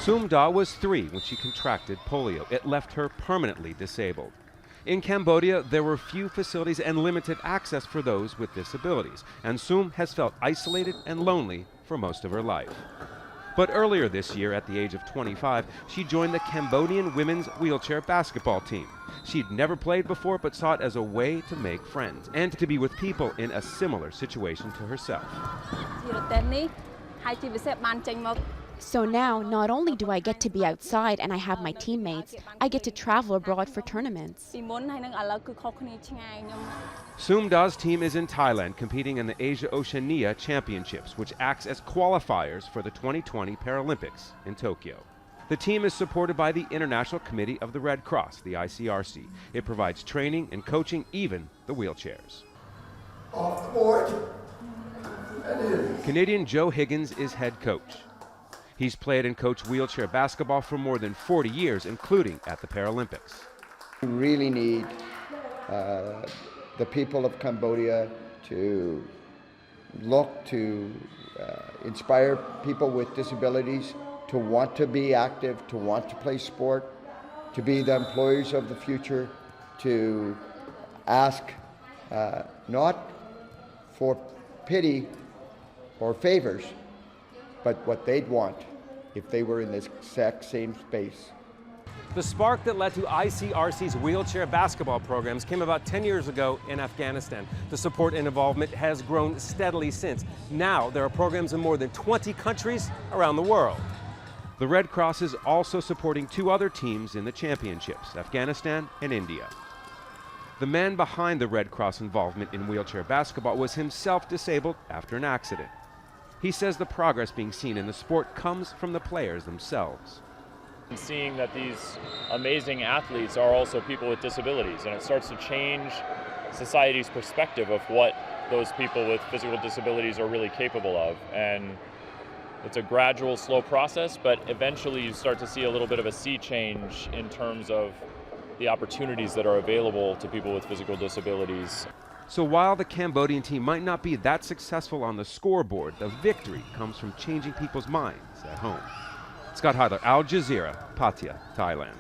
Sumda was 3 when she contracted polio. It left her permanently disabled. In Cambodia, there were few facilities and limited access for those with disabilities, and Sum has felt isolated and lonely for most of her life. But earlier this year, at the age of 25, she joined the Cambodian women's wheelchair basketball team. She'd never played before, but saw it as a way to make friends and to be with people in a similar situation to herself. So now, not only do I get to be outside and I have my teammates, I get to travel abroad for tournaments. Sumda's team is in Thailand, competing in the Asia Oceania Championships, which acts as qualifiers for the 2020 Paralympics in Tokyo. The team is supported by the International Committee of the Red Cross, the ICRC. It provides training and coaching, even the wheelchairs. Off the board. Canadian Joe Higgins is head coach. He's played and coached wheelchair basketball for more than 40 years, including at the Paralympics. We really need the people of Cambodia to look to inspire people with disabilities to want to be active, to want to play sport, to be the employers of the future, to ask not for pity or favors, but what they'd want if they were in this exact same space. The spark that led to ICRC's wheelchair basketball programs came about 10 years ago in Afghanistan. The support and involvement has grown steadily since. Now there are programs in more than 20 countries around the world. The Red Cross is also supporting 2 other teams in the championships, Afghanistan and India. The man behind the Red Cross involvement in wheelchair basketball was himself disabled after an accident. He says the progress being seen in the sport comes from the players themselves. Seeing that these amazing athletes are also people with disabilities, and it starts to change society's perspective of what those people with physical disabilities are really capable of. And it's a gradual, slow process, but eventually you start to see a little bit of a sea change in terms of the opportunities that are available to people with physical disabilities. So while the Cambodian team might not be that successful on the scoreboard, the victory comes from changing people's minds at home. Scott Heidler, Al Jazeera, Pattaya, Thailand.